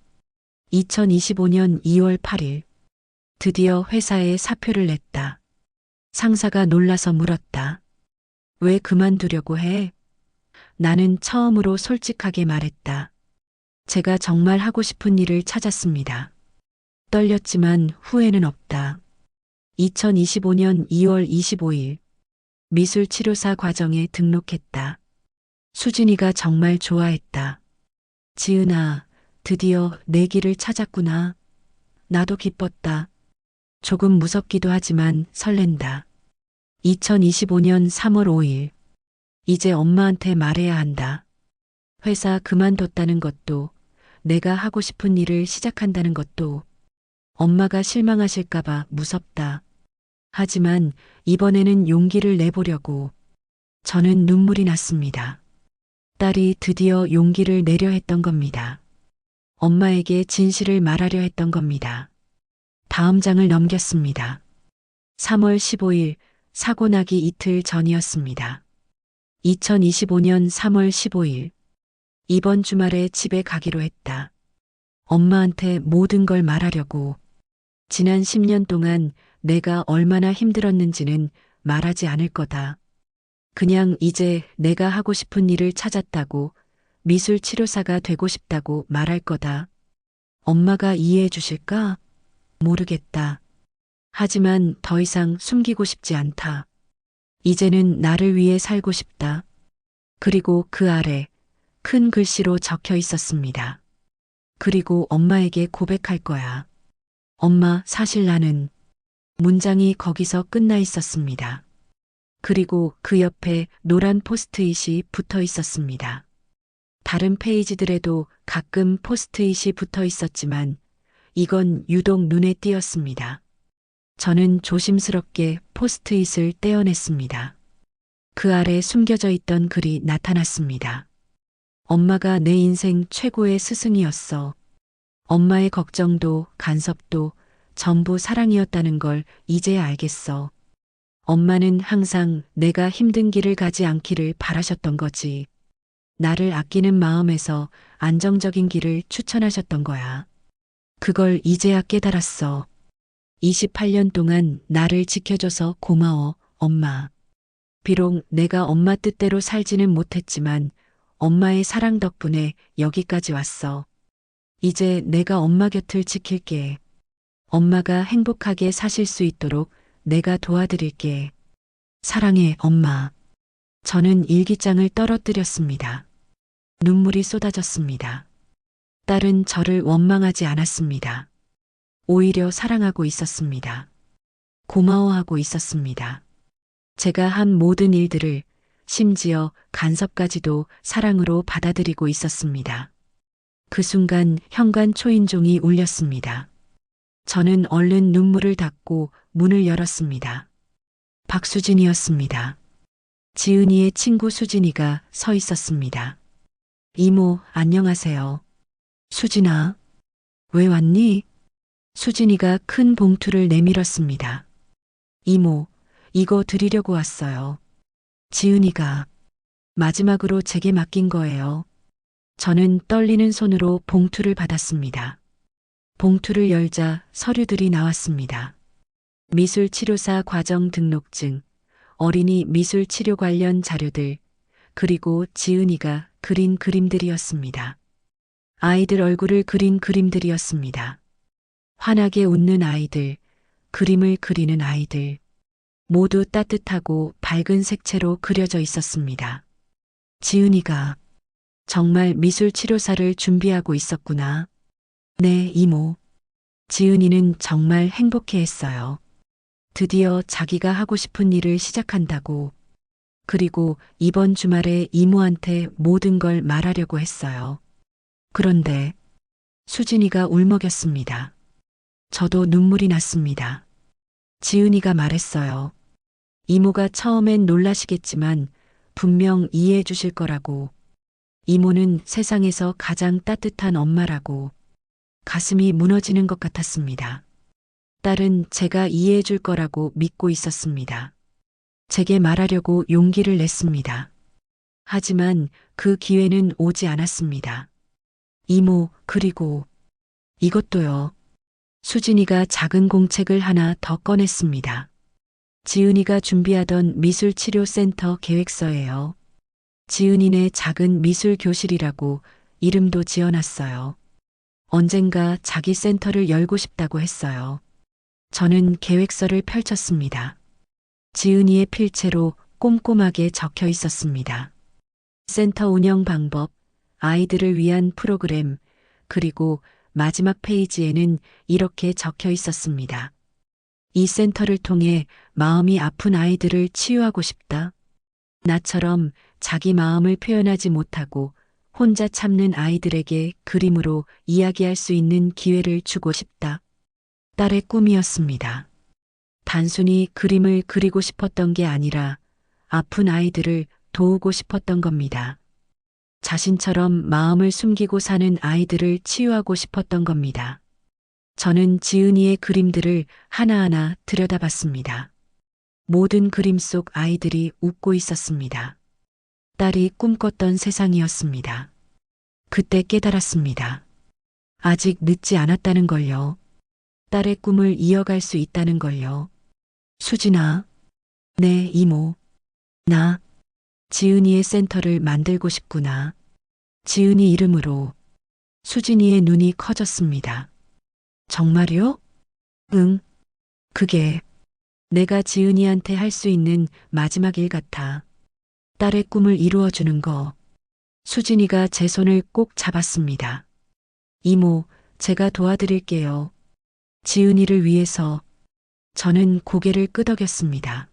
2025년 2월 8일. 드디어 회사에 사표를 냈다. 상사가 놀라서 물었다. 왜 그만두려고 해? 나는 처음으로 솔직하게 말했다. 제가 정말 하고 싶은 일을 찾았습니다. 떨렸지만 후회는 없다. 2025년 2월 25일. 미술치료사 과정에 등록했다. 수진이가 정말 좋아했다. 지은아, 드디어 내 길을 찾았구나. 나도 기뻤다. 조금 무섭기도 하지만 설렌다. 2025년 3월 5일. 이제 엄마한테 말해야 한다. 회사 그만뒀다는 것도, 내가 하고 싶은 일을 시작한다는 것도, 엄마가 실망하실까봐 무섭다. 하지만 이번에는 용기를 내보려고. 저는 눈물이 났습니다. 딸이 드디어 용기를 내려 했던 겁니다. 엄마에게 진실을 말하려 했던 겁니다. 다음 장을 넘겼습니다. 3월 15일 사고 나기 이틀 전이었습니다. 2025년 3월 15일. 이번 주말에 집에 가기로 했다. 엄마한테 모든 걸 말하려고. 지난 10년 동안 내가 얼마나 힘들었는지는 말하지 않을 거다. 그냥 이제 내가 하고 싶은 일을 찾았다고, 미술 치료사가 되고 싶다고 말할 거다. 엄마가 이해해 주실까? 모르겠다. 하지만 더 이상 숨기고 싶지 않다. 이제는 나를 위해 살고 싶다. 그리고 그 아래 큰 글씨로 적혀 있었습니다. 그리고 엄마에게 고백할 거야. 엄마, 사실 나는. 문장이 거기서 끝나 있었습니다. 그리고 그 옆에 노란 포스트잇이 붙어 있었습니다. 다른 페이지들에도 가끔 포스트잇이 붙어 있었지만 이건 유독 눈에 띄었습니다. 저는 조심스럽게 포스트잇을 떼어냈습니다. 그 아래 숨겨져 있던 글이 나타났습니다. 엄마가 내 인생 최고의 스승이었어. 엄마의 걱정도 간섭도 전부 사랑이었다는 걸 이제 알겠어. 엄마는 항상 내가 힘든 길을 가지 않기를 바라셨던 거지. 나를 아끼는 마음에서 안정적인 길을 추천하셨던 거야. 그걸 이제야 깨달았어. 28년 동안 나를 지켜줘서 고마워, 엄마. 비록 내가 엄마 뜻대로 살지는 못했지만 엄마의 사랑 덕분에 여기까지 왔어. 이제 내가 엄마 곁을 지킬게. 엄마가 행복하게 사실 수 있도록 내가 도와드릴게. 사랑해, 엄마. 저는 일기장을 떨어뜨렸습니다. 눈물이 쏟아졌습니다. 딸은 저를 원망하지 않았습니다. 오히려 사랑하고 있었습니다. 고마워하고 있었습니다. 제가 한 모든 일들을, 심지어 간섭까지도 사랑으로 받아들이고 있었습니다. 그 순간 현관 초인종이 울렸습니다. 저는 얼른 눈물을 닦고 문을 열었습니다. 박수진이었습니다. 지은이의 친구 수진이가 서 있었습니다. 이모, 안녕하세요. 수진아, 왜 왔니? 수진이가 큰 봉투를 내밀었습니다. 이모, 이거 드리려고 왔어요. 지은이가 마지막으로 제게 맡긴 거예요. 저는 떨리는 손으로 봉투를 받았습니다. 봉투를 열자 서류들이 나왔습니다. 미술치료사 과정 등록증, 어린이 미술치료 관련 자료들, 그리고 지은이가 그린 그림들이었습니다. 아이들 얼굴을 그린 그림들이었습니다. 환하게 웃는 아이들, 그림을 그리는 아이들, 모두 따뜻하고 밝은 색채로 그려져 있었습니다. 지은이가 정말 미술치료사를 준비하고 있었구나. 네, 이모. 지은이는 정말 행복해했어요. 드디어 자기가 하고 싶은 일을 시작한다고. 그리고 이번 주말에 이모한테 모든 걸 말하려고 했어요. 그런데 수진이가 울먹였습니다. 저도 눈물이 났습니다. 지은이가 말했어요. 이모가 처음엔 놀라시겠지만 분명 이해해 주실 거라고. 이모는 세상에서 가장 따뜻한 엄마라고. 가슴이 무너지는 것 같았습니다. 딸은 제가 이해해 줄 거라고 믿고 있었습니다. 제게 말하려고 용기를 냈습니다. 하지만 그 기회는 오지 않았습니다. 이모, 그리고 이것도요. 수진이가 작은 공책을 하나 더 꺼냈습니다. 지은이가 준비하던 미술치료센터 계획서예요. 지은이네 작은 미술교실이라고 이름도 지어놨어요. 언젠가 자기 센터를 열고 싶다고 했어요. 저는 계획서를 펼쳤습니다. 지은이의 필체로 꼼꼼하게 적혀 있었습니다. 센터 운영 방법, 아이들을 위한 프로그램, 그리고 마지막 페이지에는 이렇게 적혀 있었습니다. 이 센터를 통해 마음이 아픈 아이들을 치유하고 싶다. 나처럼 자기 마음을 표현하지 못하고 혼자 참는 아이들에게 그림으로 이야기할 수 있는 기회를 주고 싶다. 딸의 꿈이었습니다. 단순히 그림을 그리고 싶었던 게 아니라 아픈 아이들을 도우고 싶었던 겁니다. 자신처럼 마음을 숨기고 사는 아이들을 치유하고 싶었던 겁니다. 저는 지은이의 그림들을 하나하나 들여다봤습니다. 모든 그림 속 아이들이 웃고 있었습니다. 딸이 꿈꿨던 세상이었습니다. 그때 깨달았습니다. 아직 늦지 않았다는 걸요. 딸의 꿈을 이어갈 수 있다는 걸요. 수진아, 네, 이모. 나 지은이의 센터를 만들고 싶구나. 지은이 이름으로. 수진이의 눈이 커졌습니다. 정말요? 응. 그게 내가 지은이한테 할 수 있는 마지막 일 같아. 딸의 꿈을 이루어주는 거. 수진이가 제 손을 꼭 잡았습니다. 이모, 제가 도와드릴게요. 지은이를 위해서. 저는 고개를 끄덕였습니다.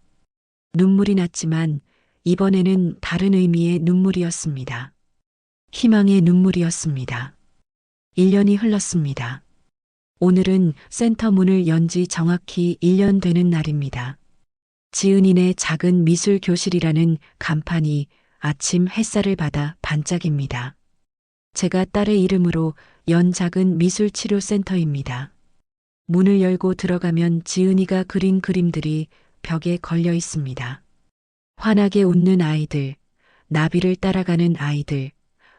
눈물이 났지만 이번에는 다른 의미의 눈물이었습니다. 희망의 눈물이었습니다. 1년이 흘렀습니다. 오늘은 센터 문을 연 지 정확히 1년 되는 날입니다. 지은이네 작은 미술 교실이라는 간판이 아침 햇살을 받아 반짝입니다. 제가 딸의 이름으로 연 작은 미술 치료 센터입니다. 문을 열고 들어가면 지은이가 그린 그림들이 벽에 걸려 있습니다. 환하게 웃는 아이들, 나비를 따라가는 아이들,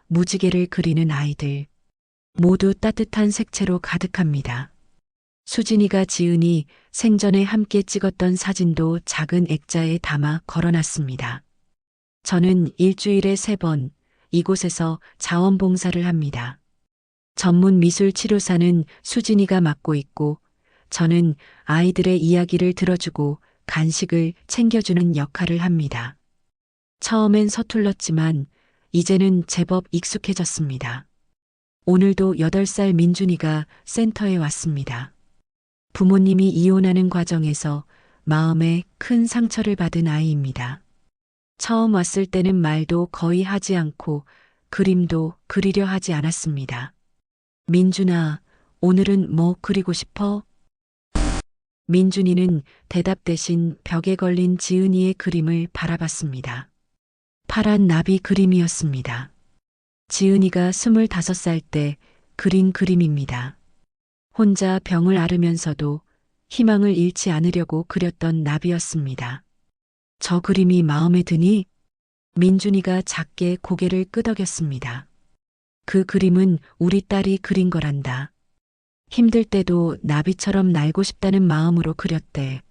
무지개를 그리는 아이들, 모두 따뜻한 색채로 가득합니다. 수진이가 지은이 생전에 함께 찍었던 사진도 작은 액자에 담아 걸어놨습니다. 저는 일주일에 3번 이곳에서 자원봉사를 합니다. 전문 미술 치료사는 수진이가 맡고 있고 저는 아이들의 이야기를 들어주고 간식을 챙겨주는 역할을 합니다. 처음엔 서툴렀지만 이제는 제법 익숙해졌습니다. 오늘도 8살 민준이가 센터에 왔습니다. 부모님이 이혼하는 과정에서 마음에 큰 상처를 받은 아이입니다. 처음 왔을 때는 말도 거의 하지 않고 그림도 그리려 하지 않았습니다. 민준아, 오늘은 뭐 그리고 싶어? 민준이는 대답 대신 벽에 걸린 지은이의 그림을 바라봤습니다. 파란 나비 그림이었습니다. 지은이가 25살 때 그린 그림입니다. 혼자 병을 앓으면서도 희망을 잃지 않으려고 그렸던 나비였습니다. 저 그림이 마음에 드니? 민준이가 작게 고개를 끄덕였습니다. 그 그림은 우리 딸이 그린 거란다. 힘들 때도 나비처럼 날고 싶다는 마음으로 그렸대.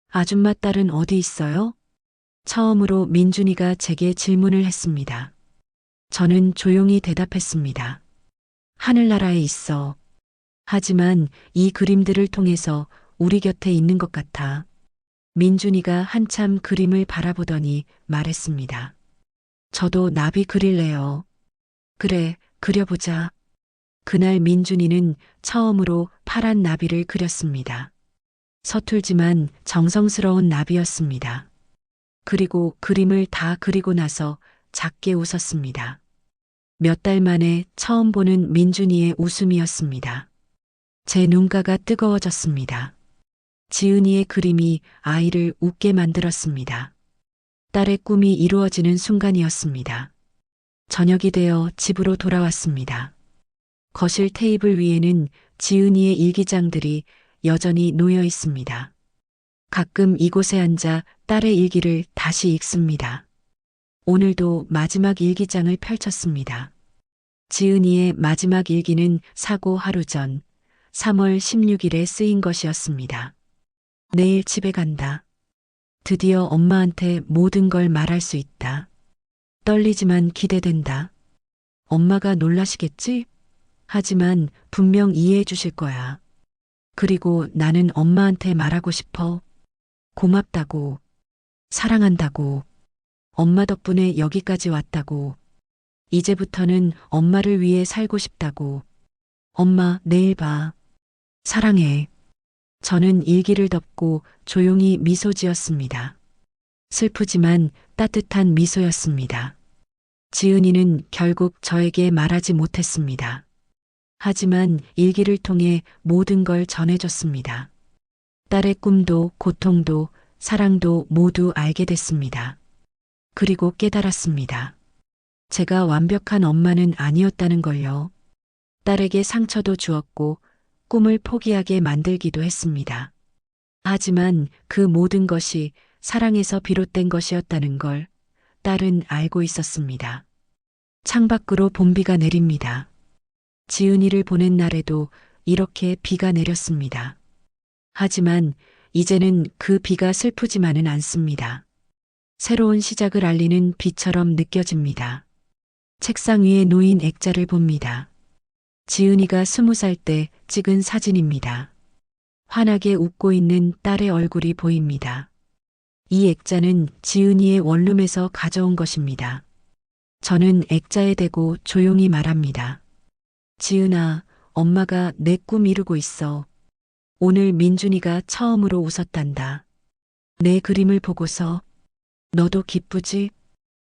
아줌마 딸은 어디 있어요? 처음으로 민준이가 제게 질문을 했습니다. 저는 조용히 대답했습니다. 하늘나라에 있어. 하지만 이 그림들을 통해서 우리 곁에 있는 것 같아. 민준이가 한참 그림을 바라보더니 말했습니다. 저도 나비 그릴래요. 그래, 그려보자. 그날 민준이는 처음으로 파란 나비를 그렸습니다. 서툴지만 정성스러운 나비였습니다. 그리고 그림을 다 그리고 나서 작게 웃었습니다. 몇 달 만에 처음 보는 민준이의 웃음이었습니다. 제 눈가가 뜨거워졌습니다. 지은이의 그림이 아이를 웃게 만들었습니다. 딸의 꿈이 이루어지는 순간이었습니다. 저녁이 되어 집으로 돌아왔습니다. 거실 테이블 위에는 지은이의 일기장들이 여전히 놓여 있습니다. 가끔 이곳에 앉아 딸의 일기를 다시 읽습니다. 오늘도 마지막 일기장을 펼쳤습니다. 지은이의 마지막 일기는 사고 하루 전 3월 16일에 쓰인 것이었습니다. 내일 집에 간다. 드디어 엄마한테 모든 걸 말할 수 있다. 떨리지만 기대된다. 엄마가 놀라시겠지? 하지만 분명 이해해 주실 거야. 그리고 나는 엄마한테 말하고 싶어. 고맙다고. 사랑한다고. 엄마 덕분에 여기까지 왔다고. 이제부터는 엄마를 위해 살고 싶다고. 엄마, 내일 봐. 사랑해. 저는 일기를 덮고 조용히 미소 지었습니다. 슬프지만 따뜻한 미소였습니다. 지은이는 결국 저에게 말하지 못했습니다. 하지만 일기를 통해 모든 걸 전해줬습니다. 딸의 꿈도 고통도 사랑도 모두 알게 됐습니다. 그리고 깨달았습니다. 제가 완벽한 엄마는 아니었다는 걸요. 딸에게 상처도 주었고 꿈을 포기하게 만들기도 했습니다. 하지만 그 모든 것이 사랑에서 비롯된 것이었다는 걸 딸은 알고 있었습니다. 창밖으로 봄비가 내립니다. 지은이를 보낸 날에도 이렇게 비가 내렸습니다. 하지만 이제는 그 비가 슬프지만은 않습니다. 새로운 시작을 알리는 비처럼 느껴집니다. 책상 위에 놓인 액자를 봅니다. 지은이가 20살 때 찍은 사진입니다. 환하게 웃고 있는 딸의 얼굴이 보입니다. 이 액자는 지은이의 원룸에서 가져온 것입니다. 저는 액자에 대고 조용히 말합니다. 지은아, 엄마가 내 꿈 이루고 있어. 오늘 민준이가 처음으로 웃었단다. 내 그림을 보고서 너도 기쁘지?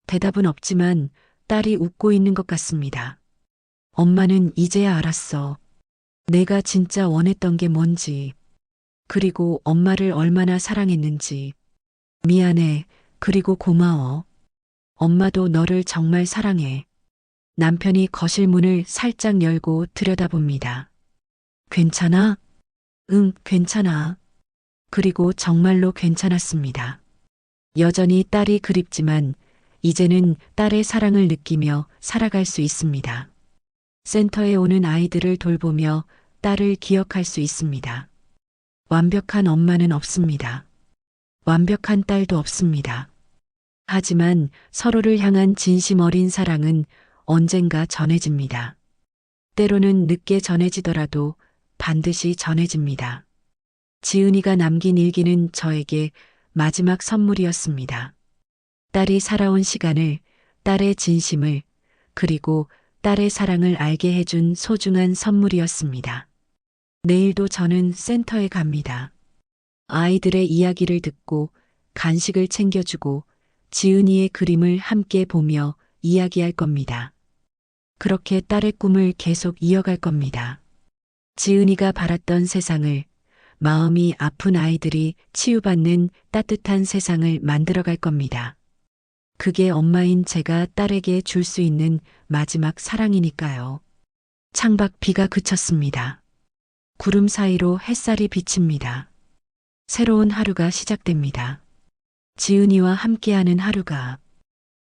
대답은 없지만 딸이 웃고 있는 것 같습니다. 엄마는 이제야 알았어. 내가 진짜 원했던 게 뭔지. 그리고 엄마를 얼마나 사랑했는지. 미안해. 그리고 고마워. 엄마도 너를 정말 사랑해. 남편이 거실 문을 살짝 열고 들여다봅니다. 괜찮아? 응, 괜찮아. 그리고 정말로 괜찮았습니다. 여전히 딸이 그립지만 이제는 딸의 사랑을 느끼며 살아갈 수 있습니다. 센터에 오는 아이들을 돌보며 딸을 기억할 수 있습니다. 완벽한 엄마는 없습니다. 완벽한 딸도 없습니다. 하지만 서로를 향한 진심 어린 사랑은 언젠가 전해집니다. 때로는 늦게 전해지더라도 반드시 전해집니다. 지은이가 남긴 일기는 저에게 마지막 선물이었습니다. 딸이 살아온 시간을, 딸의 진심을, 그리고 딸의 사랑을 알게 해준 소중한 선물이었습니다. 내일도 저는 센터에 갑니다. 아이들의 이야기를 듣고 간식을 챙겨주고 지은이의 그림을 함께 보며 이야기할 겁니다. 그렇게 딸의 꿈을 계속 이어갈 겁니다. 지은이가 바랐던 세상을, 마음이 아픈 아이들이 치유받는 따뜻한 세상을 만들어갈 겁니다. 그게 엄마인 제가 딸에게 줄 수 있는 마지막 사랑이니까요. 창밖 비가 그쳤습니다. 구름 사이로 햇살이 비칩니다. 새로운 하루가 시작됩니다. 지은이와 함께하는 하루가